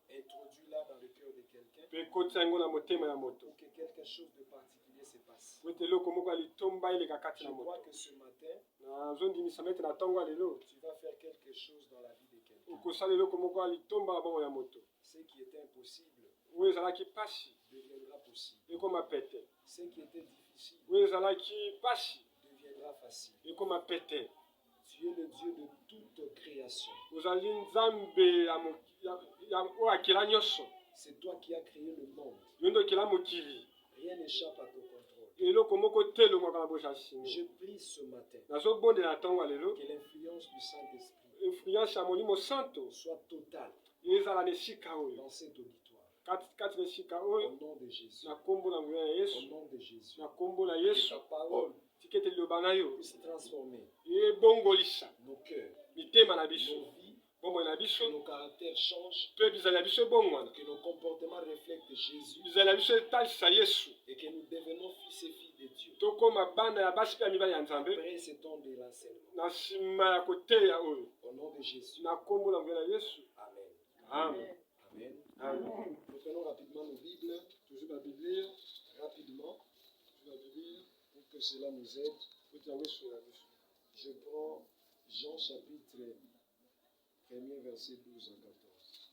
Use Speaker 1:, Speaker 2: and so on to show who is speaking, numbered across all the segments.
Speaker 1: Introduis-la dans le cœur de quelqu'un
Speaker 2: pour
Speaker 1: pour que quelque chose de particulier se passe.
Speaker 2: Je
Speaker 1: Je crois que ce matin, tu vas faire quelque chose dans la vie de quelqu'un. Ce qui était impossible deviendra possible. Ce qui était difficile deviendra facile. Tu es le Dieu de toute création. C'est toi qui as créé le monde. Rien n'échappe à ton contrôle. Je prie ce matin que l'influence du Saint-Esprit soit totale dans cet auditoire. Au nom de Jésus. Au nom de Jésus. Que ta parole puisse transformer nos cœurs, nos vies, que nos caractères changent, que nos comportements reflètent Jésus et que nous devenons fils et filles de Dieu. Après ce temps de l'enseignement. Au nom de Jésus. Amen.
Speaker 2: Amen.
Speaker 1: Amen. Nous prenons rapidement nos Bibles. Rapidement. Pour que cela nous aide. Je prends Jean chapitre 1er verset 12 à 14.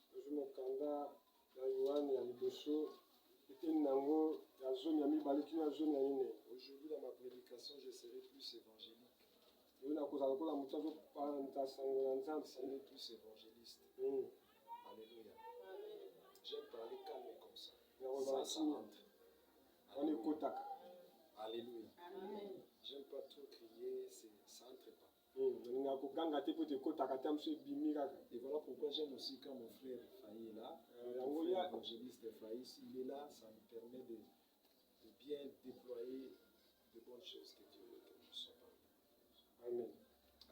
Speaker 1: Aujourd'hui dans ma prédication, je serai plus évangélique. Je serai plus évangéliste. Alléluia. J'aime parler calme comme ça. Ça entre. Alléluia. J'aime pas trop crier, ça entre pas. Et voilà pourquoi j'aime aussi quand mon frère Faye est là. Mon frère évangéliste Faye, s'il est là, ça me permet de bien déployer de bonnes choses que Dieu veut que nous soyons. Amen.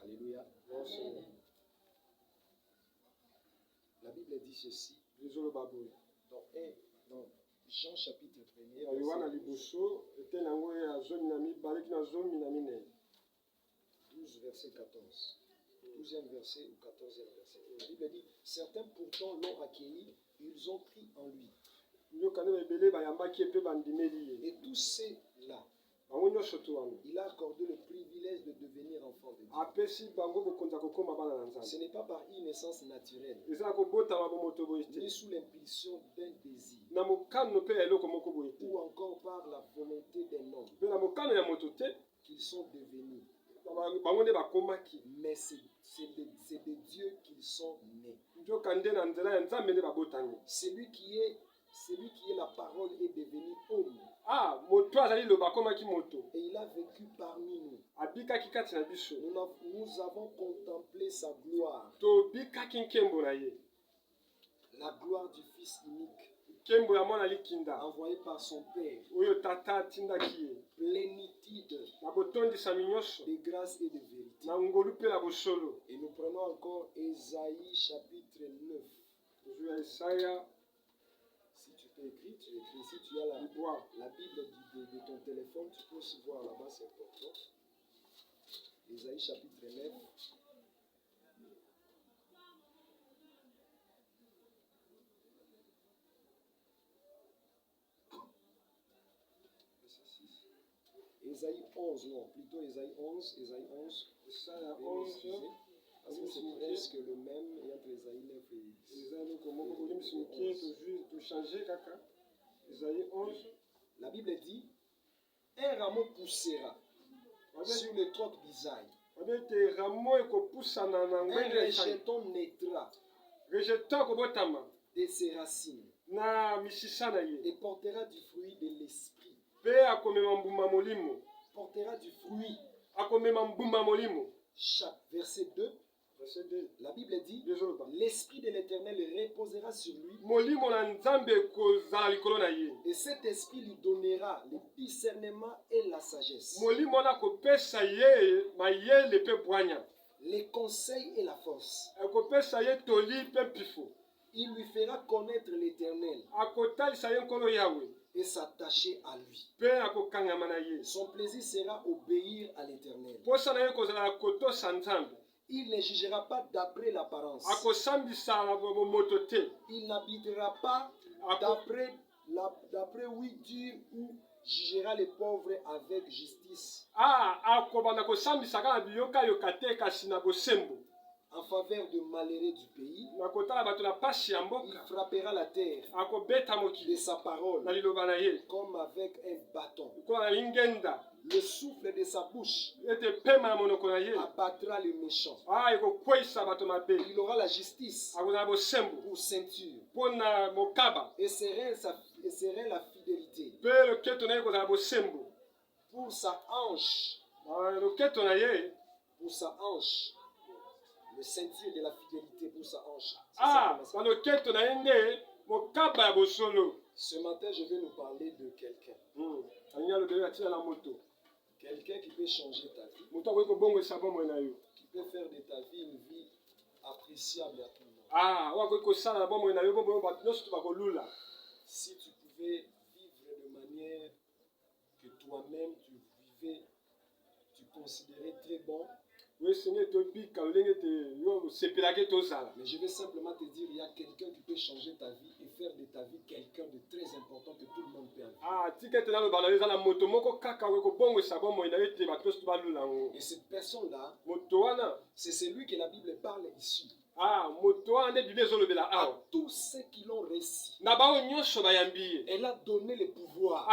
Speaker 1: Alléluia. Amen. La Bible dit ceci. Dans Jean chapitre 1er, 12 verset 14. 12e verset ou 14e verset. La Bible dit, certains pourtant l'ont accueilli, ils ont cru en lui. Et tous ceux-là, il a accordé le privilège de devenir enfant de Dieu. Ce n'est pas par une naissance naturelle, ni sous l'impulsion d'un désir, ou encore par la volonté d'un homme, qu'ils sont devenus. Mais c'est de Dieu qu'ils sont nés. Celui qui est la parole est devenu homme. Et il a vécu parmi nous. Nous avons contemplé sa gloire. La gloire du Fils unique. Envoyé par son Père. Plénitude de grâce et de vérité. Et nous prenons encore Ésaïe chapitre 9. Si tu peux écrire, tu écris. Si tu as la Bible de ton téléphone, tu peux aussi voir là-bas, c'est important. Ésaïe chapitre 9. Ésaïe 11, non, plutôt Ésaïe 11. Ésaïe 11. Parce que c'est presque le même entre Ésaïe 9 et 10. La Bible dit, un rameau poussera sur le troc d'Isaïe. Un rejeton naîtra de ses racines et portera du fruit de l'esprit. Portera du fruit. Verset 2. La Bible dit, l'Esprit de l'Éternel reposera sur lui. Et cet Esprit lui donnera le discernement et la sagesse, les conseils et la force. Il lui fera connaître l'Éternel et s'attacher à lui. Son plaisir sera obéir à l'Éternel.
Speaker 3: Il ne jugera pas d'après l'apparence.
Speaker 1: akosambisa moto te.
Speaker 3: Il n'habitera pas d'après oui dire ou jugera les pauvres avec justice.
Speaker 1: Akobanda kosambisa kaka biyoka te kasi na bosembo.
Speaker 3: En faveur de malheureux du pays,
Speaker 1: il
Speaker 3: frappera la terre de sa parole comme avec un bâton. Le souffle de sa bouche abattra les méchants. Il aura la justice pour ceinture et serait la fidélité pour sa hanche. Pour sa hanche. Le ceinture de la fidélité pour sa hanche. Ce matin, je vais nous parler de quelqu'un. Quelqu'un qui peut changer ta vie. Qui peut faire de ta vie une vie appréciable à tout le monde. Si tu pouvais vivre de manière que toi-même tu considérais très bon. Mais je vais simplement te dire, il y a quelqu'un qui peut changer ta vie et faire de ta vie quelqu'un de très important que tout le monde peut avoir. Et cette personne-là, c'est celui que la Bible parle ici. À tous ceux qui l'ont réussi, elle a donné le pouvoir.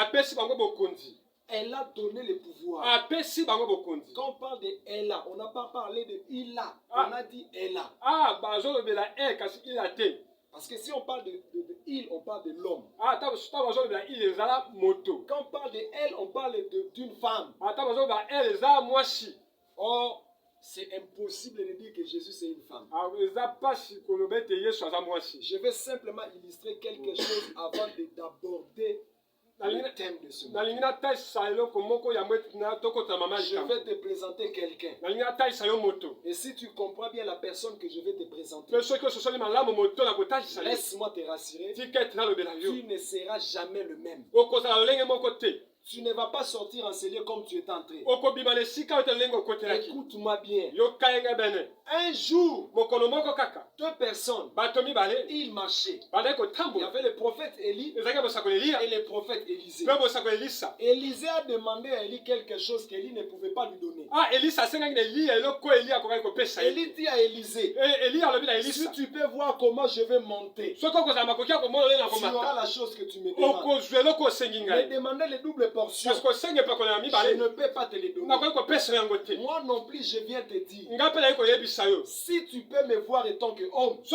Speaker 3: Elle a donné le pouvoir. Quand on parle de Ella, on n'a pas parlé de Ila. On a dit Ella. Parce que si on parle de il, on parle de l'homme. Quand on parle de elle, on parle d'une femme. Or, c'est impossible de dire que Jésus c'est une femme. Je vais simplement illustrer quelque chose avant d'aborder le thème de ce matin. Je vais te présenter quelqu'un. Et si tu comprends bien la personne que je vais te présenter, laisse-moi te rassurer, tu ne seras jamais le même. Tu ne vas pas sortir enseigné comme tu es entré. Écoute-moi bien. Un jour, deux personnes, ils marchaient. Il y avait le prophète Élie et le prophète Élisée. Élisée a demandé à Élie quelque chose qu'Élie ne pouvait pas lui donner. Élie dit à Élisée, si tu peux voir comment je vais monter, tu auras la chose que tu me demandes. Mais demander le double portion, je ne peux pas te les donner. Moi non plus, je viens te dire, si tu peux me voir étant que homme, tu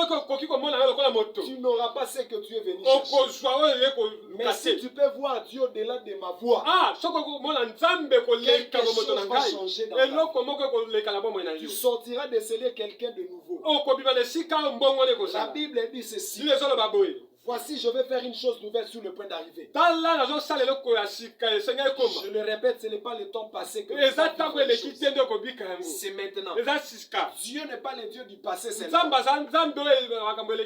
Speaker 3: n'auras pas ce que tu es venu chercher. Mais si tu peux voir Dieu au-delà de ma voix, quelque chose va changer dans ta vie. Tu sortiras de sceller quelqu'un de nouveau. La Bible dit ceci. Voici, je vais faire une chose nouvelle sur le point d'arriver. Je le répète, ce n'est pas le temps passé que c'est maintenant. Dieu n'est pas le Dieu du passé seulement.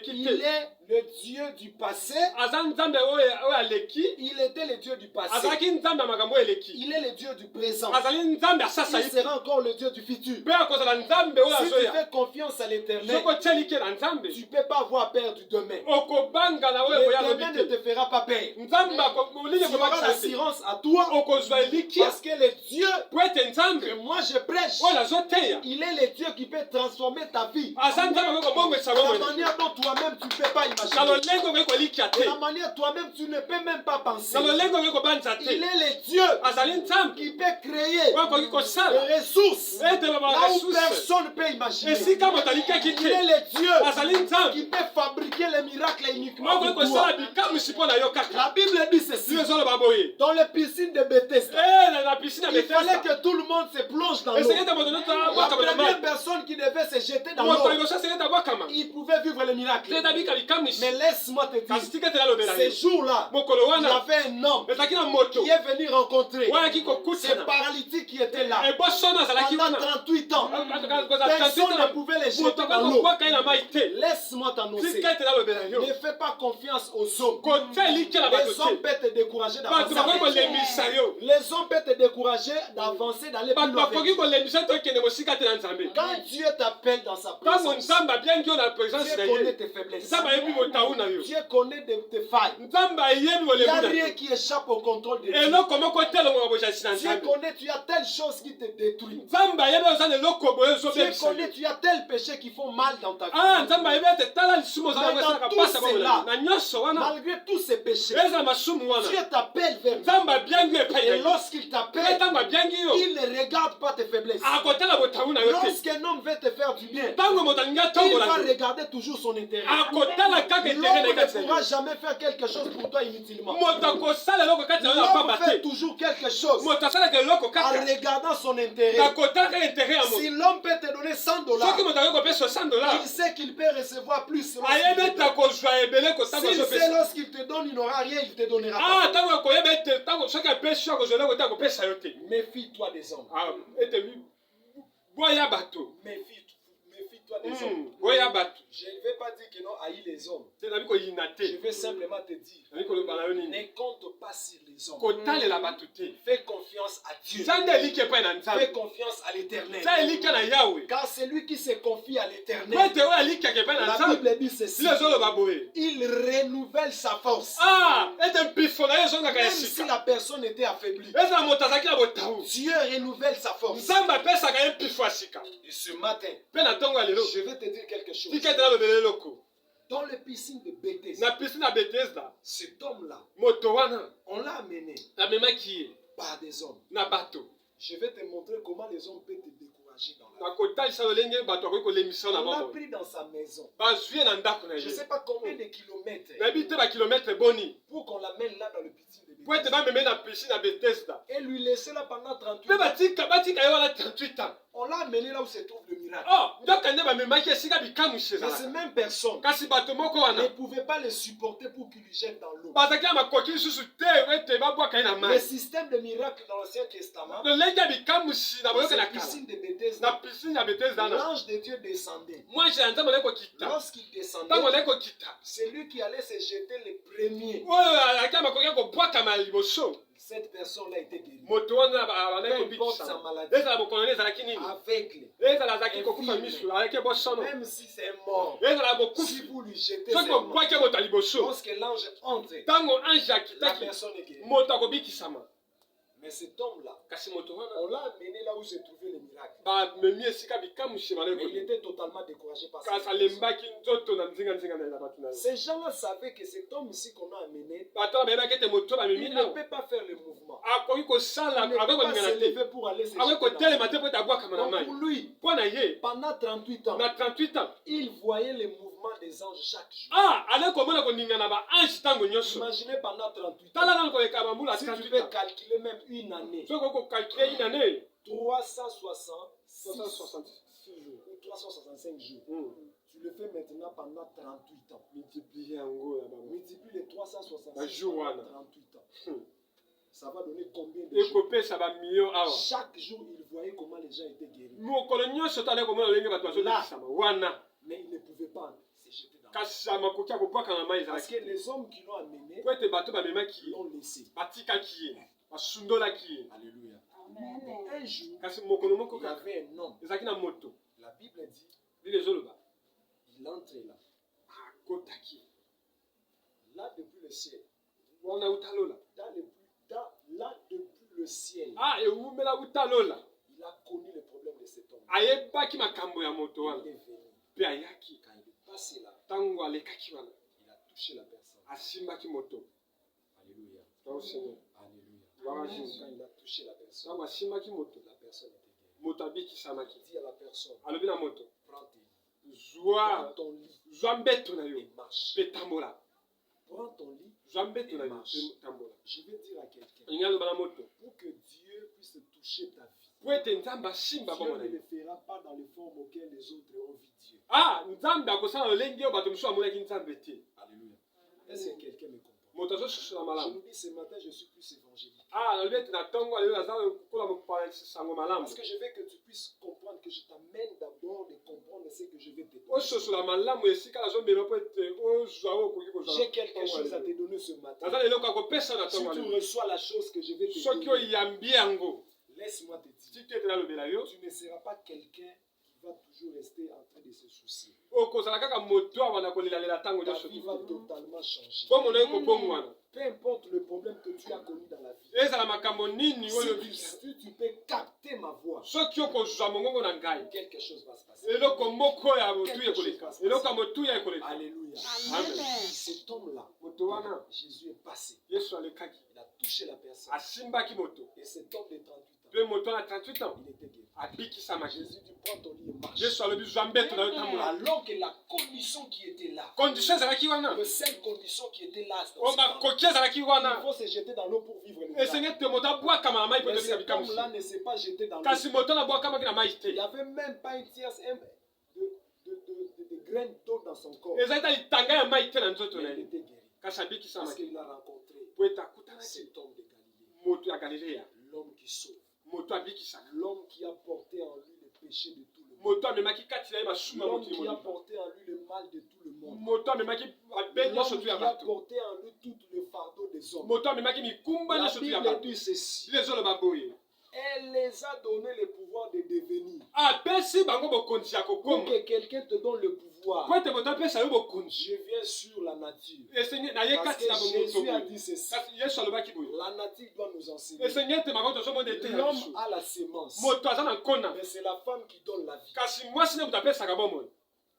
Speaker 3: Il est le Dieu du passé. Il était le Dieu du passé. Il est le Dieu du présent. Il sera encore le Dieu du futur. Si tu fais confiance à l'Éternel, tu ne peux pas avoir peur du demain. L'Éternel ne te fera pas peur. Tu auras l'assurance à toi parce que le Dieu que moi je prêche, il est le Dieu qui peut transformer ta vie. La manière dont toi-même tu ne peux pas imaginer. La manière toi-même tu ne peux même pas penser. Il est le Dieu qui peut créer des ressources là où personne ne peut imaginer. Il est le Dieu qui peut fabriquer les miracles uniquement. La Bible dit ceci. Dans les piscines de Bethesda, il fallait que tout le monde se plonge dans l'eau. La première personne qui devait se jeter dans l'eau, il pouvait vivre le miracle. Mais laisse-moi te dire, ces jours-là, il y avait un homme qui est venu rencontrer ce paralytique qui était là pendant 38 ans. Personne ne pouvait le jeter dans l'eau. Laisse-moi t'annoncer, ne fais pas confiance aux hommes. Les hommes peuvent te décourager d'avance. Les hommes peuvent te décourager décourager d'avancer, d'aller plus loin. Quand Dieu t'appelle dans sa présence, Dieu connaît tes faiblesses. Dieu connaît tes failles. Il n'y a rien qui échappe au contrôle de Dieu. Dieu connaît, tu as telle chose qui te détruit. Dieu connaît, tu as tel péché qui font mal dans ta vie. Malgré tous ces péchés, Dieu t'appelle vers lui. Et lorsqu'il t'appelle, il ne regarde pas tes faiblesses. Lorsqu'un homme veut te faire du bien, il va regarder toujours son intérêt. L'homme ne pourra jamais faire quelque chose pour toi inutilement. L'homme fait toujours quelque chose en regardant son intérêt. Si l'homme peut te donner $100, il sait qu'il peut recevoir plus. S'il sait lorsqu'il te donne, il n'aura rien, il te donnera pas. Méfie-toi des hommes. Méfie-toi des hommes. Je ne vais pas dire que non, haïs les hommes. Je vais simplement te dire, ne compte pas sur les hommes. Fais confiance à Dieu. Fais confiance à l'Éternel. Car c'est lui qui se confie à l'Éternel. La Bible dit ceci. Il renouvelle sa force. Même si la personne était affaiblie, Dieu renouvelle sa force. Et ce matin, je vais te dire quelque chose. Dans les piscines de Bethesda, cet homme-là, on l'a amené par des hommes. Je vais te montrer comment les hommes peuvent te décourager dans la vie. On l'a pris dans sa maison. Je ne sais pas combien de kilomètres pour qu'on l'amène là dans le piscine de Bethesda. Et lui laisser là pendant 38 ans. On l'a amené là où se trouve le miracle. Mais ces mêmes personnes ne pouvaient pas le supporter pour qu'il lui jette dans l'eau. Le système de miracle dans l'Ancien Testament, dans la piscine de Bethesda, l'ange de Dieu descendait. Lorsqu'il descendait, c'est lui qui allait se jeter les premiers. Cette personne-là était guérie. Peu importe sa maladie, aveugle, même si c'est mort, si vous lui jetez ses mains, lorsque l'ange entre, la personne est guérie. Mais cet homme-là, on l'a amené là où se trouvait le miracle. Mais il était totalement découragé par ça. Ces gens-là savaient que cet homme ici qu'on a amené, il ne peut pas faire le mouvement. Il ne peut pas se lever pour aller se jeter. Donc pour lui, pendant 38 ans, il voyait les mouvements des anges chaque jour. Imaginez pendant 38 ans. Si tu peux calculer même une année, 366 jours ou 365 jours. Tu le fais maintenant pendant 38 ans. Multiplie les 365 jours par 38 ans. Ça va donner combien de jours? Chaque jour, il voyait comment les gens étaient guéris. Là, mais il ne pouvait pas se jeter dans l'eau. Parce que les hommes qui l'ont amené l'ont laissé. Alléluia. Un jour, il y avait un homme. La Bible dit, il entrait là. Là depuis le ciel. Là depuis le ciel. Il a connu le problème de cet homme. Il est venu. Quand il est passé là, il a touché la personne. Alléluia. Alléluia. Quand il a touché la personne était guérie. Il dit à la personne, prends ton lit et marche. Prends ton lit et marche. Je vais dire à quelqu'un, pour que Dieu puisse toucher ta vie, Dieu ne le fera pas dans les formes auxquelles les autres ont vu Dieu. Alléluia. Est-ce que quelqu'un me comprend? Je vous dis ce matin, je suis plus évangélique. Parce que je veux que tu puisses comprendre que je t'amène d'abord de comprendre ce que je vais te dire. J'ai quelque chose à te donner ce matin. Si tu reçois la chose que je vais te dire, Laisse-moi te dire,
Speaker 1: Si tu es dans le Belayo,
Speaker 3: tu ne seras pas quelqu'un qui va toujours rester en train de se soucier.
Speaker 1: okozala moto abana kolela tango
Speaker 3: Ta
Speaker 1: nyonso
Speaker 3: vie va totalement changer.
Speaker 1: po mono ekobongwana
Speaker 3: Peu importe le problème que tu as connu dans la vie.
Speaker 1: ezala makambo nini oyo
Speaker 3: Si tu peux capter ma voix,
Speaker 1: soki okozwa mongongo na ngai
Speaker 3: quelque chose va se passer.
Speaker 1: eloko moko ya motuya ekoleka eloko ya motuya ekoleka
Speaker 3: Alléluia.
Speaker 1: Amen.
Speaker 3: Cet homme-là,
Speaker 1: moto wana
Speaker 3: Jésus est passé.
Speaker 1: yesu alekaki
Speaker 3: Il a touché la personne.
Speaker 1: asimbaki moto
Speaker 3: Et cet homme de 38 ans,
Speaker 1: mpe moto na 38 ans
Speaker 3: il était guéri.
Speaker 1: abikisamaki
Speaker 3: Jésus dit, prends ton lit et marche.
Speaker 1: yesu alobi zwa mbeto na yo tambola
Speaker 3: Alors que la condition qui était là,
Speaker 1: condition ezalaki wana
Speaker 3: la seule condition qui était là,
Speaker 1: o makoki ezalaki
Speaker 3: il
Speaker 1: wana
Speaker 3: faut se jeter dans l'eau pour vivre le miracle.
Speaker 1: esenge te moto abwakama na mai mpo
Speaker 3: Mais
Speaker 1: tosika
Speaker 3: cet
Speaker 1: bikamosi
Speaker 3: homme-là ne s'est pas jeté dans l'eau.
Speaker 1: kasi moto na abwakamaki na mai
Speaker 3: Il
Speaker 1: te
Speaker 3: n'y avait même pas une tierce de graines d'eau dans son corps.
Speaker 1: ezali ta litanga ya mai te na nzoto na
Speaker 3: Mais il
Speaker 1: ye
Speaker 3: était guéri.
Speaker 1: kasi
Speaker 3: Parce
Speaker 1: abikisamaki
Speaker 3: qu'il a rencontré
Speaker 1: po ete akutanaki
Speaker 3: cet homme de Galilée,
Speaker 1: moto ya galileya
Speaker 3: l'homme qui sauve,
Speaker 1: moto abikisaka
Speaker 3: l'homme qui a porté en lui le péché de tout le monde,
Speaker 1: moto amemaki kati na ye masumu ya
Speaker 3: l'homme
Speaker 1: mokili
Speaker 3: qui a
Speaker 1: mobimba
Speaker 3: porté en lui le mal de tout le monde,
Speaker 1: moto amemaki mabe nyonso
Speaker 3: l'homme
Speaker 1: tu
Speaker 3: qui
Speaker 1: ya
Speaker 3: a
Speaker 1: bato
Speaker 3: porté en lui tout le fardeau des hommes.
Speaker 1: moto amemaki mikumba
Speaker 3: La
Speaker 1: nyonso tu ya
Speaker 3: Bible
Speaker 1: bato
Speaker 3: dit ceci.
Speaker 1: ile ezoloba boye
Speaker 3: Elle les a donné le pouvoir de devenir.
Speaker 1: apesi bango bokonzi ya
Speaker 3: Pour
Speaker 1: kokoma
Speaker 3: que quelqu'un te donne le pouvoir,
Speaker 1: po ete moto apesa yo bokonzi
Speaker 3: je viens sur la nature.
Speaker 1: esenge na ye
Speaker 3: Parce
Speaker 1: kati na
Speaker 3: que
Speaker 1: bomoto
Speaker 3: Jésus a
Speaker 1: boye
Speaker 3: dit ceci.
Speaker 1: kasi yesu alobaki boye
Speaker 3: La nature doit nous enseigner.
Speaker 1: esenge ete makambo tozomona ete ya
Speaker 3: L'homme
Speaker 1: biso
Speaker 3: a la sémence.
Speaker 1: moto aza na nkona
Speaker 3: Mais c'est la femme qui donne la vie.
Speaker 1: kasi mwasi nde moto apesaka bomoi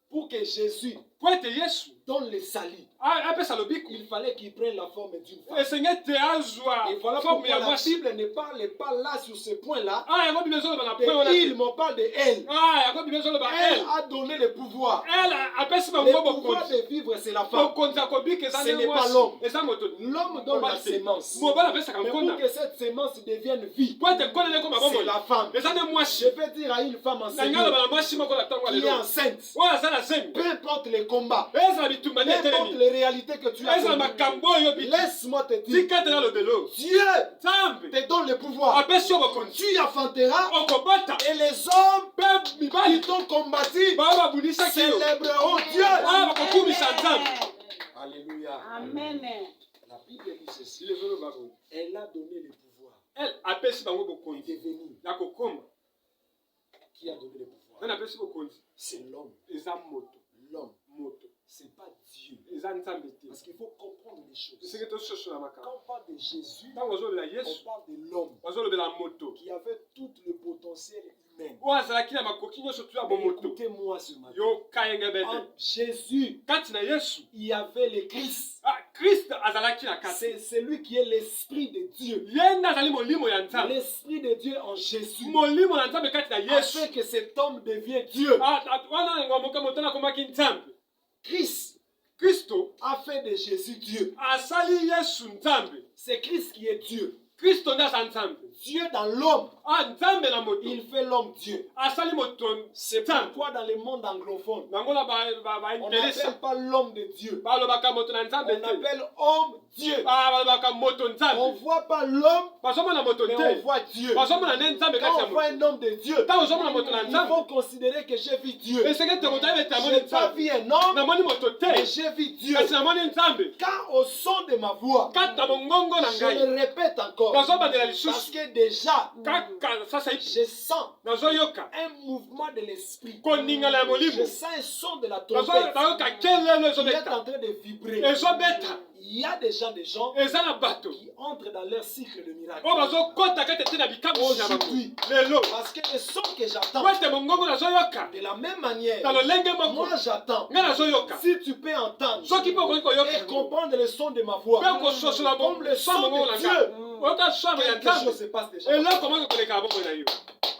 Speaker 3: Pour que Jésus
Speaker 1: po ete yesu
Speaker 3: donne le salut,
Speaker 1: apesa lobiko
Speaker 3: il fallait qu'il prenne la forme d'une femme.
Speaker 1: esenge ete azwa
Speaker 3: Et voilà
Speaker 1: forme
Speaker 3: pourquoi
Speaker 1: ya
Speaker 3: la
Speaker 1: mwasi
Speaker 3: Bible ne parle pas là sur ce point-là.
Speaker 1: yango bible ezoloba na
Speaker 3: De
Speaker 1: point wana
Speaker 3: il, m'en parle de elle.
Speaker 1: yango bible ezoloba
Speaker 3: Elle a donné le pouvoir.
Speaker 1: elle apesi
Speaker 3: Le
Speaker 1: bango
Speaker 3: pouvoir
Speaker 1: bokonzi
Speaker 3: de vivre, c'est la femme.
Speaker 1: bokonzi ya kobika eza
Speaker 3: Ce
Speaker 1: nde
Speaker 3: n'est pas
Speaker 1: mwasi
Speaker 3: l'homme.
Speaker 1: eza moto
Speaker 3: L'homme donne la
Speaker 1: mobali te.
Speaker 3: sémence.
Speaker 1: mobali apesaka
Speaker 3: Mais pour
Speaker 1: nkona
Speaker 3: que cette sémence devienne vie,
Speaker 1: po ete nkona ekoma
Speaker 3: c'est
Speaker 1: bomoi
Speaker 3: la femme.
Speaker 1: eza nde mwasi
Speaker 3: Je vais dire à une femme
Speaker 1: na
Speaker 3: enceinte
Speaker 1: ngai aloba na mwasi moko na ntango ya
Speaker 3: qui est
Speaker 1: lelo
Speaker 3: enceinte,
Speaker 1: oyo aza na zemi
Speaker 3: peu importe les combats,
Speaker 1: ezala bitumba nde
Speaker 3: peu importe
Speaker 1: etelemi
Speaker 3: les réalités que tu as
Speaker 1: ezala
Speaker 3: connues,
Speaker 1: makambo oyo biti
Speaker 3: laisse-moi te dire,
Speaker 1: tika ete na lobelo
Speaker 3: Dieu
Speaker 1: nzambe
Speaker 3: te donne le pouvoir.
Speaker 1: apesi yo bokonzi
Speaker 3: Tu affronteras
Speaker 1: okobota
Speaker 3: et les hommes
Speaker 1: mpe
Speaker 3: qui
Speaker 1: mibali
Speaker 3: t'ont combattu
Speaker 1: bao babulisaki yo
Speaker 3: célébreront Dieu.
Speaker 1: bao bakokumisa nzambe
Speaker 3: Alléluia.
Speaker 2: Amen.
Speaker 3: La Bible dit ceci.
Speaker 1: ile ezoloba boye
Speaker 3: Elle a donné le pouvoir
Speaker 1: elle apesi bango
Speaker 3: de
Speaker 1: bokonzi
Speaker 3: devenir.
Speaker 1: ya kokoma
Speaker 3: Qui a donné le pouvoir?
Speaker 1: nani apesi bokonzi
Speaker 3: C'est l'homme.
Speaker 1: eza moto
Speaker 3: L'homme.
Speaker 1: moto
Speaker 3: C'est pas Dieu.
Speaker 1: eza nzambe te
Speaker 3: Parce qu'il faut comprendre les choses.
Speaker 1: esenge tososola makambo
Speaker 3: Quand on parle de Jésus,
Speaker 1: ntango bazolobela
Speaker 3: on
Speaker 1: yesu
Speaker 3: parle de l'homme
Speaker 1: bazolobela moto
Speaker 3: qui avait tout le potentiel humain.
Speaker 1: oyo azalaki na makoki nyonso tu ya
Speaker 3: Mais
Speaker 1: bomoto
Speaker 3: écoutez-moi ce matin.
Speaker 1: yoka yengebete
Speaker 3: En Jésus,
Speaker 1: kati na yesu
Speaker 3: il y avait le Christ.
Speaker 1: kristo azalaki na kati
Speaker 3: C'est celui qui est l'Esprit de Dieu.
Speaker 1: ye nde azali molimo ya nzambe
Speaker 3: L'Esprit de Dieu en Jésus.
Speaker 1: molimo na nzambe kati na yesu
Speaker 3: Afin que cet homme devienne Dieu.
Speaker 1: wana yango moto nakomaki nzambe
Speaker 3: Christ
Speaker 1: kristo
Speaker 3: a fait de Jésus Dieu.
Speaker 1: asali yesu nzambe
Speaker 3: C'est Christ qui est Dieu.
Speaker 1: kristo nde aza nzambe
Speaker 3: Dieu dans l'homme.
Speaker 1: nzambe na moto
Speaker 3: Il fait l'homme Dieu.
Speaker 1: asali moto
Speaker 3: C'est
Speaker 1: nzambe
Speaker 3: pourquoi dans le monde anglophone,
Speaker 1: bango na
Speaker 3: on
Speaker 1: bainteresa
Speaker 3: n'appelle pas l'homme de Dieu.
Speaker 1: balobaka moto na nzambe
Speaker 3: On
Speaker 1: te
Speaker 3: appelle homme Dieu.
Speaker 1: balobaka moto
Speaker 3: On
Speaker 1: nzambe
Speaker 3: voit pas l'homme,
Speaker 1: bazomona moto
Speaker 3: mais on
Speaker 1: te
Speaker 3: voit Dieu.
Speaker 1: bazomona nde nzambe kati
Speaker 3: Quand
Speaker 1: ya
Speaker 3: on voit
Speaker 1: moto
Speaker 3: un homme de Dieu,
Speaker 1: ntango ozomona moto na
Speaker 3: il
Speaker 1: nzambe
Speaker 3: faut considérer que j'ai vu Dieu.
Speaker 1: esenge te moto ayebete
Speaker 3: Je
Speaker 1: namoni
Speaker 3: n'ai pas
Speaker 1: nzambe
Speaker 3: vu un homme,
Speaker 1: namoni moto
Speaker 3: mais
Speaker 1: te
Speaker 3: j'ai vu Dieu.
Speaker 1: kasi namoni nzambe
Speaker 3: Quand au son de ma voix,
Speaker 1: kati na mongongo na
Speaker 3: je
Speaker 1: ngai
Speaker 3: le répète encore,
Speaker 1: nazobandela
Speaker 3: parce
Speaker 1: lisusu
Speaker 3: que déjà,
Speaker 1: kaka sasa
Speaker 3: je sens
Speaker 1: nazoyoka
Speaker 3: un mouvement de l'esprit.
Speaker 1: koningana ya
Speaker 3: Je
Speaker 1: molimo
Speaker 3: sens un son de la trompette
Speaker 1: nayoka kelelo
Speaker 3: qui est
Speaker 1: ezobeta
Speaker 3: en train de vibrer.
Speaker 1: ezobeta
Speaker 3: Il y a déjà des gens
Speaker 1: eza na bato
Speaker 3: qui entrent dans leur cycle de miracle.
Speaker 1: oyo bazokɔta kati ete na bikamwisi na bango
Speaker 3: Aujourd'hui,
Speaker 1: lelo
Speaker 3: parce que le son que j'attends,
Speaker 1: po ete mongongo nazoyoka
Speaker 3: de la même manière,
Speaker 1: na lolenge moko
Speaker 3: moi j'attends.
Speaker 1: ngai nazoyoka
Speaker 3: Si tu peux entendre
Speaker 1: soki mpe okoki koyoka
Speaker 3: et comprendre le son de ma voix,
Speaker 1: mpe kososola
Speaker 3: comme le
Speaker 1: so
Speaker 3: son
Speaker 1: mongongo
Speaker 3: de
Speaker 1: na
Speaker 3: Dieu,
Speaker 1: ngai oyoka swame ya
Speaker 3: quelque chose
Speaker 1: nzambe
Speaker 3: se passe déjà.
Speaker 1: eloko moko ekoleka bomoi na yo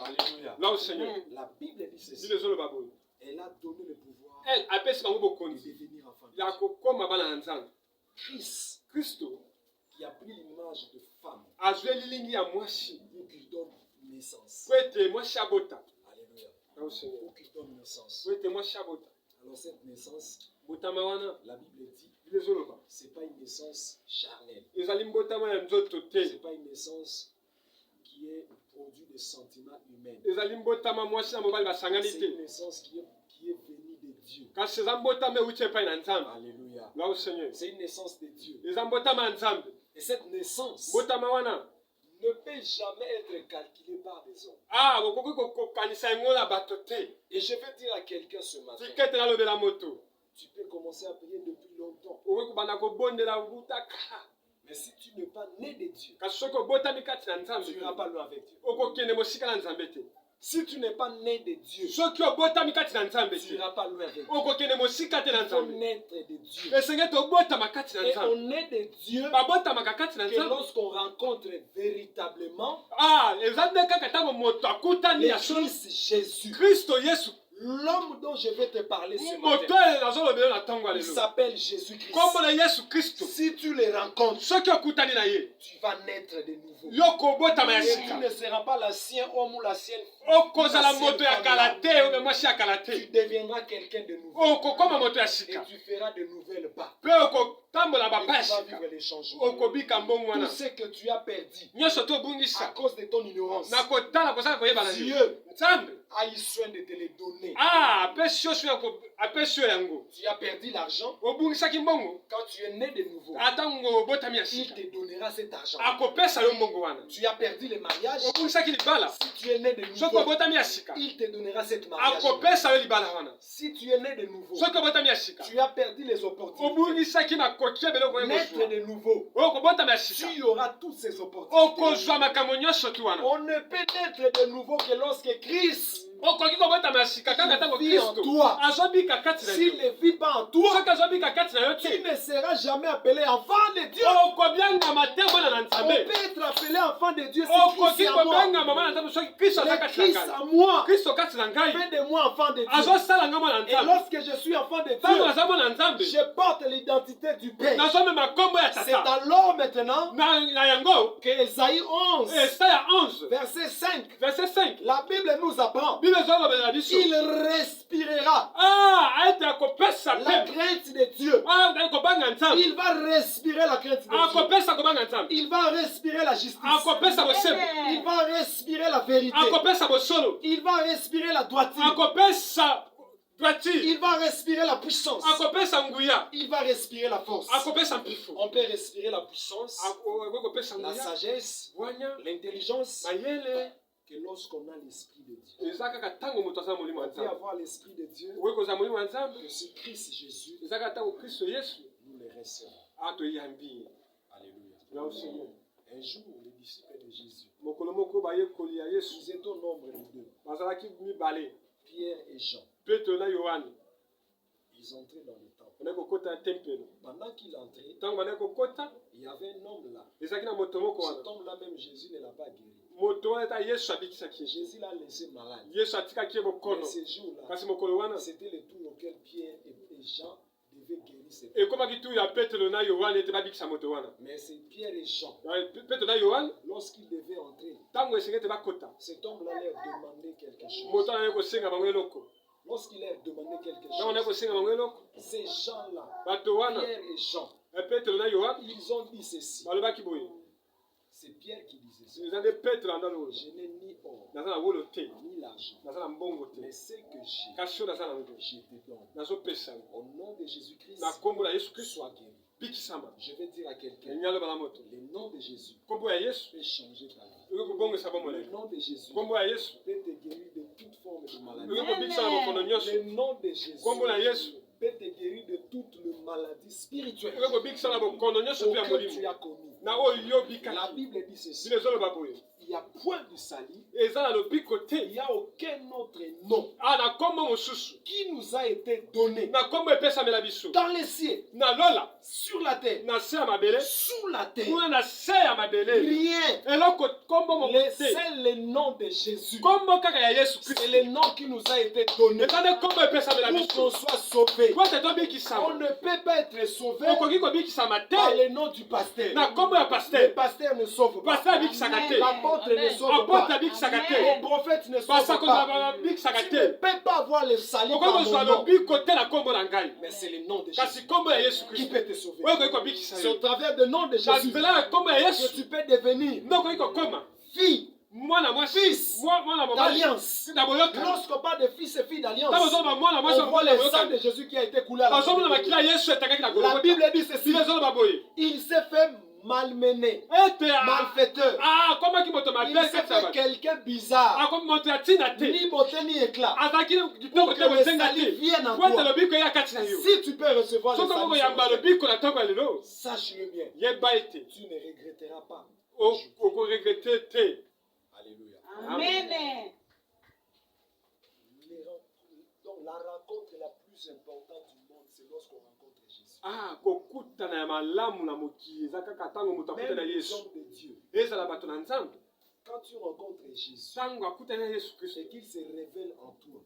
Speaker 3: Alléluia.
Speaker 1: lao seigneur
Speaker 3: La Bible dit ceci.
Speaker 1: bile ezoloba boye
Speaker 3: Elle a donné le pouvoir
Speaker 1: ele apesi bango
Speaker 3: de
Speaker 1: bokonzi
Speaker 3: devenir enfant.
Speaker 1: ya kokoma bana na nzambe
Speaker 3: Christ,
Speaker 1: kristo
Speaker 3: qui a pris l'image de femme
Speaker 1: azwi elilingi ya mwasi
Speaker 3: pour qu'il donne naissance.
Speaker 1: po ete mwasi abota
Speaker 3: Alléluia.
Speaker 1: lao seigneur
Speaker 3: Pour qu'il donne naissance.
Speaker 1: po ete mwasi abota
Speaker 3: Alors cette naissance,
Speaker 1: mbotama wana
Speaker 3: la Bible dit,
Speaker 1: bile ezoloba
Speaker 3: c'est pas une naissance charnelle.
Speaker 1: ezali mbotama ya nzoto te
Speaker 3: C'est pas une naissance qui est produit de sentiments humains.
Speaker 1: ezali mbotama mwasi na mobali basangani
Speaker 3: C'est
Speaker 1: te
Speaker 3: une naissance qui est venue de Dieu.
Speaker 1: kasi eza mbotama euti epai na nzambe
Speaker 3: Alléluia.
Speaker 1: lao seigneur
Speaker 3: C'est une naissance de Dieu.
Speaker 1: eza mbotama ya nzambe
Speaker 3: Et cette naissance
Speaker 1: mbotama wana
Speaker 3: ne peut jamais être calculé par des hommes. Et je vais dire à quelqu'un ce matin, tu peux commencer à prier depuis longtemps. Mais si tu n'es pas né de Dieu, tu n'iras pas loin avec Dieu. Si tu n'es pas né de Dieu, tu n'iras pas loin avec Dieu. Il faut naître de Dieu. Et on est de Dieu que lorsqu'on rencontre véritablement le Christ Jésus. L'homme dont je vais te parler ce matin, il s'appelle Jésus-Christ. Si tu le rencontres, tu vas naître de nouveau. Et tu ne seras pas l'ancien homme ou l'ancienne femme. Tu deviendras quelqu'un de nouveau. Et tu feras de nouvelles pas. Et tu vas vivre les changements. Tout ce que tu as perdu à cause de ton ignorance, Dieu a eu soin de te les donner. Tu as perdu l'argent. Quand tu es né de nouveau, il te donnera cet argent. Tu as perdu le mariage. Si tu es né de nouveau, il te donnera cette mariage. Si tu es né de nouveau, tu as perdu les opportunités. Naître de nouveau, tu auras toutes ces opportunités. On ne peut naître de nouveau que lorsque Christ vit en toi. S'il ne vit pas en toi, tu ne seras jamais appelé enfant de Dieu. On peut être appelé enfant de Dieu si Christ est en moi. Mais Christ en moi fait de moi enfant de Dieu. Et lorsque je suis enfant de Dieu, je porte l'identité du Père. C'est alors maintenant que Ésaïe 11, verset 5, la Bible nous apprend. Il respirera la crainte de Dieu. Il va respirer la crainte de Dieu. Il va respirer la justice. Il va respirer la vérité. Il va respirer la droiture. Il va respirer la puissance. Il va respirer la force. On peut respirer la puissance, la sagesse, l'intelligence. Que lorsqu'on a l'esprit de Dieu, on peut avoir l'esprit de Dieu, que ce Christ Jésus, nous le recevons. Alléluia. Un jour, les disciples de Jésus, ils étaient au nombre de 2, Pierre et Jean. Ils entraient dans le temple. Pendant qu'il entrait, il y avait un homme là. Cet homme-là, même Jésus ne l'a pas guéri. Jésus l'a laissé malade. Mais ce jour-là, c'était le tour auquel Pierre et Jean devaient guérir cet homme. Mais c'est Pierre et Jean. Lorsqu'ils devaient entrer, cet homme-là leur demandait quelque chose. Lorsqu'il leur demandait quelque chose, ces gens-là, Pierre et Jean, ils ont dit ceci. C'est Pierre qui disait ça. Je n'ai ni or, ni l'argent, mais ce que j'ai, je te donne. Au nom de Jésus-Christ, sois guéri. Je vais dire à quelqu'un, le nom de Jésus peut changer ta vie. Le nom de Jésus peut te guérir de toute forme de maladie. Le nom de Jésus peut te guérir de toute maladie spirituelle auquel tu as commis. La Bible dit ceci. Il n'y a point de salut. Il n'y a aucun autre nom qui nous a été donné dans les cieux, sur la terre, sous la terre. Rien. C'est le nom de Jésus. C'est le nom qui nous a été donné pour qu'on soit sauvé. On ne peut pas être sauvé par le nom du pasteur. Le pasteur ne sauve pas. L'apôtre ne sauve pas. Le prophète ne sauve pas. Tu ne peux pas avoir le salut par mon nom. Mais c'est le nom de Jésus qui peut te sauver. C'est au travers du nom de Jésus que tu peux devenir fille, fils d'alliance. Lorsqu'on parle de fils et filles d'alliance, on voit le sang de Jésus qui a été coulé à la croix. La Bible dit ceci. Il s'est fait malmené, malfaiteur. Il s'est fait quelqu'un bizarre. Ni beauté ni éclat. Pour que le salut vienne en toi. Si tu peux recevoir le salut, sache-le bien. Tu ne regretteras pas. Alléluia.
Speaker 2: Amen.
Speaker 3: Donc la rencontre la plus importante du monde, c'est lorsqu'on rencontre Jésus. Même les hommes de Dieu. Quand tu rencontres Jésus et qu'il se révèle en toi,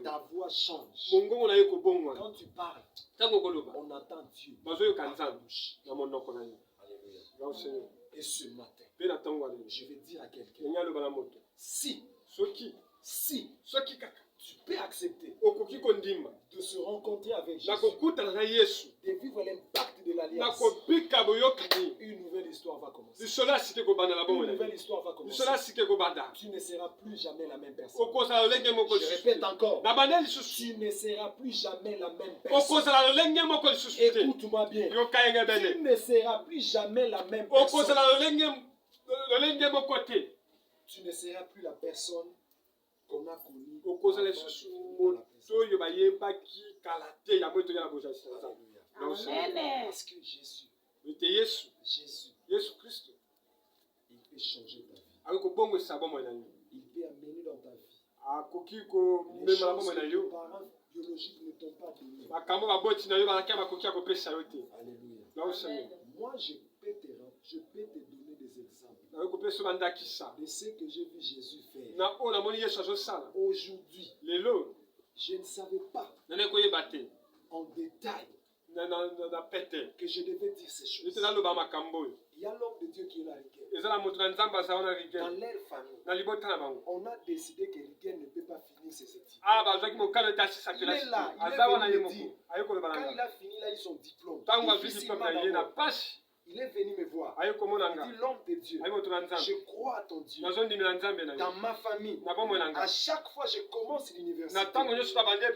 Speaker 3: ta voix change. Quand tu parles, on entend Dieu par ta bouche. Alléluia. Et ce matin, je vais dire à quelqu'un, si tu peux accepter de se rencontrer avec Jésus, de vivre l'impact de l'alliance, une nouvelle histoire va commencer. Une nouvelle histoire va commencer. Tu ne seras plus jamais la même personne. Je répète encore. Tu ne seras plus jamais la même personne. Écoute-moi bien. Tu ne seras plus jamais la même personne. Tu ne seras plus la personne qu'on a connue.
Speaker 2: Amen.
Speaker 3: Parce que Jésus,
Speaker 1: Jésus-Christ,
Speaker 3: il peut changer ta vie. Il peut amener dans ta vie les choses que tes parents biologiques ne t'ont pas donné. Alléluia. Moi, je peux te donner des exemples de ce que j'ai vu Jésus faire. Aujourd'hui, je ne savais pas en détail que je devais dire ces choses. Il y a l'homme de Dieu qui est là. Dans leur famille, on a décidé que Rigen ne peut pas finir ses études. Il est là, il est venu me dire. Quand il a fini là, son diplôme, il est venu me voir. Il dit, l'homme de Dieu, je crois à ton Dieu. Dans ma famille, à chaque fois je commence l'université,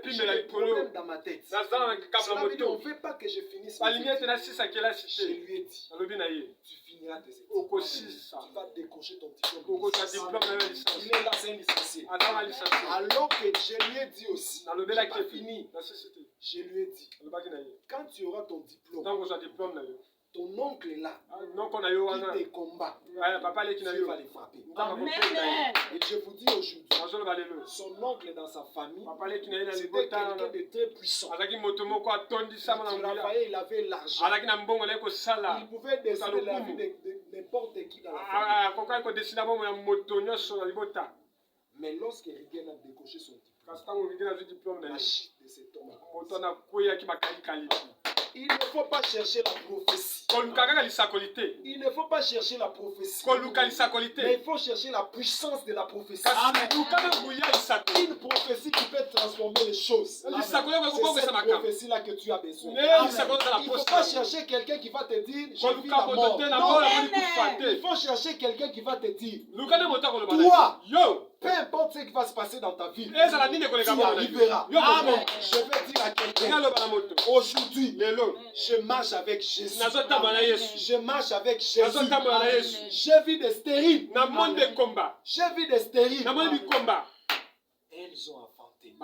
Speaker 3: j'ai des problèmes dans ma tête. Cela veut dire on ne veut pas que je finisse mes études. Je lui ai dit, tu finiras tes études. Tu vas décrocher ton diplôme. Il est là, c'est un licencié. Alors que je lui ai dit aussi, je n'ai pas fini. Je lui ai dit, quand tu auras ton diplôme, ton oncle est là, qui te combat, Dieu va les frapper.
Speaker 2: Amen.
Speaker 3: Et je vous dis aujourd'hui, son oncle dans sa famille, c'était quelqu'un de très puissant. Il travaillait, il avait l'argent. Il pouvait décider la vie de n'importe qui dans la famille. Mais lorsque Rigen a décoché son diplôme, la chute de cet homme, il ne faut pas chercher la prophétie. Il ne faut pas chercher la prophétie. Mais il faut chercher la puissance de la prophétie. Une prophétie qui peut transformer les choses. C'est cette prophétie-là que tu as besoin. Il ne faut pas chercher quelqu'un qui va te dire je vis la mort. Non. Il faut chercher quelqu'un qui va te dire toi, peu importe ce qui va se passer dans ta vie, tu arriveras. Amen. Je vais dire à quelqu'un aujourd'hui, je marche avec Jésus. Je marche avec Jésus. J'ai vu des stériles. J'ai vu des stériles. Elles ont enfanté.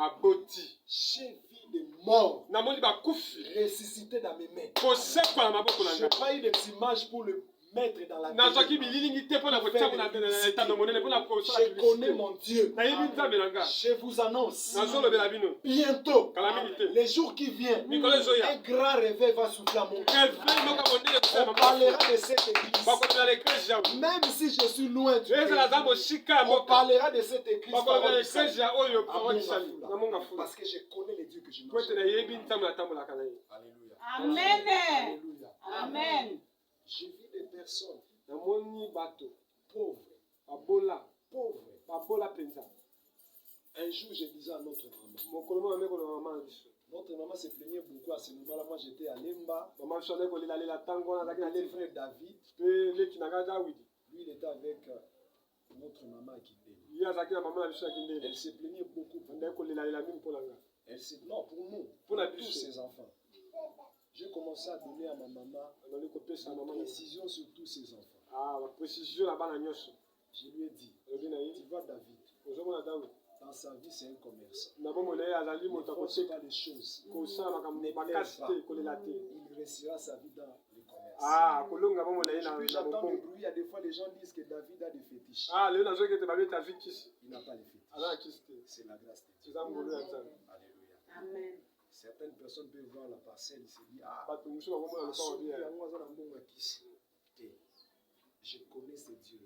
Speaker 3: J'ai vu des morts ressuscités dans mes mains. Je pas eu des images pour le mettre dans la tête. Je connais mon Dieu. Je vous annonce bientôt, les jours qui viennent, un grand réveil va souffler à mon cœur. On parlera de cette église. Même si je suis loin du pays, on parlera de cette église. Parce que je connais les dieux que je marche.
Speaker 2: Amen. Amen.
Speaker 3: Je vis des personnes pauvres. Un jour, je disais à notre maman. Notre maman se plaignait beaucoup à ce moment-là. Moi, j'étais à Lemba. Mon frère David. Lui, il était avec notre maman à Kindé. Elle se plaignait beaucoup. Elle se... Non, pour nous, pour tous ses enfants. J'ai commencé commencé à donner à ma maman une précision sur tous ses enfants. Je lui ai dit, tu vois David, dans sa vie c'est un commerçant. Il ne fait pas des choses. Il réussira sa vie dans le commerce. Puis j'entends le bruit, il y a des fois les gens disent que David a des fétiches. Il n'a pas les fétiches. C'est la grâce de Dieu. Alléluia.
Speaker 2: Amen.
Speaker 3: Certaines personnes peuvent voir la parcelle et se dire, je connais ce Dieu.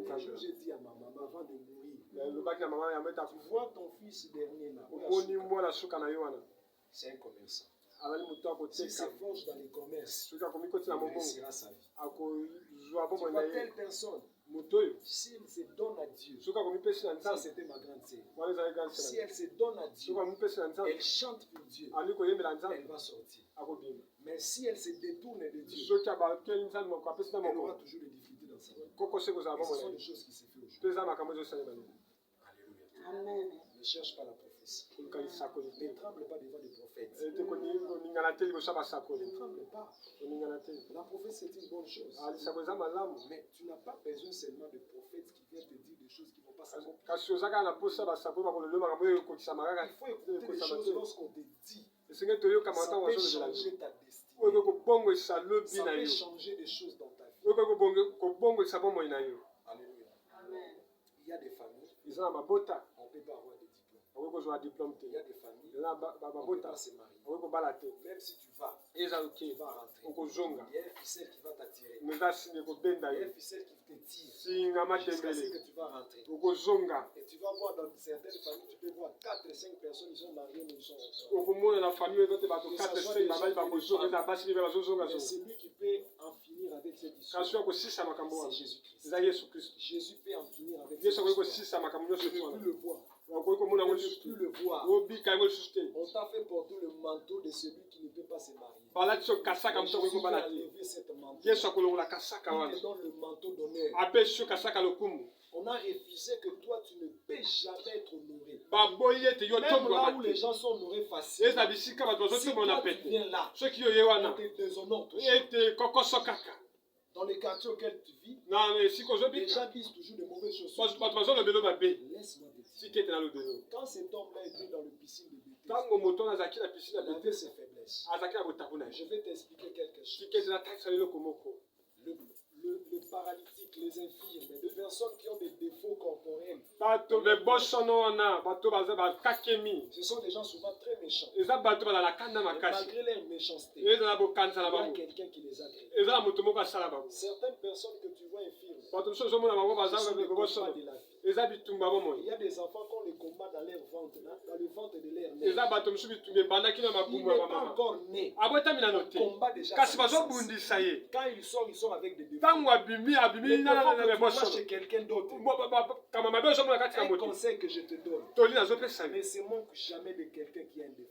Speaker 3: Un jour, j'ai dit à ma maman avant de mourir, tu vois ton fils dernier là, c'est un commerçant. S'il s'efforce dans les commerces, il réussira sa vie. Tu vois telle personne, s'il se donne à Dieu, ça c'était ma grande sœur. Si elle se donne à Dieu, elle chante pour Dieu, elle va sortir. Mais si elle se détourne de Dieu, elle aura toujours des difficultés dans sa vie. Et ce sont des choses qui se font aujourd'hui. Alléluia.
Speaker 2: Amen.
Speaker 3: Ne cherche pas la prophétie. Ne tremble pas devant les prophètes. Ne tremble pas. La prophétie c'est une bonne chose. Mais tu n'as pas besoin seulement de prophètes qui viennent te dire des choses qui ne vont pas s'accomplir. Il faut écouter les choses lorsqu'on te dit. Ça peut changer ta destinée. Ça peut changer des choses dans ta vie. Alléluia.
Speaker 2: Amen.
Speaker 3: Il y a des familles, on ne peut pas avoir de diplôme. Il y a des familles, on ne peut pas se marier. Même si tu vas rentrer. Il y a un ficelle qui va t'attirer. Il y a un ficelle qui te tire jusqu'à ce que tu vas rentrer. Et tu vas voir dans certaines familles, tu peux voir 4 et 5 personnes, ils sont mariés, mais ils sont mais celui qui peut en finir avec cette histoire, c'est Jésus-Christ. Jésus peut en finir avec cette histoire. Tu ne peux plus le voir. Tu ne peux plus le voir. On t'a fait porter le manteau de celui qui ne peut pas se marier. Jésus a levé cette manteau. Il te donne le manteau d'honneur. On a refusé que toi tu ne peux jamais être honoré. Même là où les gens sont honorés facilement. Si toi tu viens là, on te déshonore toujours. Dans les quartiers auxquels tu vis, les gens disent toujours de mauvaises choses. Laisse-moi te dire. Quand cet homme-là était dans le piscine de Bethesda, il avait ses faiblesses. Je vais t'expliquer quelque chose. Le paralytique, les infirmes, les personnes qui ont des défauts corporels, ce sont des gens souvent très méchants. Et malgré leur méchanceté, il y a quelqu'un qui les a créés. Certaines personnes que tu vois infirmes, ce sont des combats de la vie. Il y a des enfants qu'on les combat dans leur ventre, dans le ventre de leur mère. Il n'est pas encore né. On combat déjà. Quand il sort avec des défauts. Les défauts que tu vois chez quelqu'un d'autre. Un conseil que je te donne. Ne se moque jamais de quelqu'un qui a un défaut.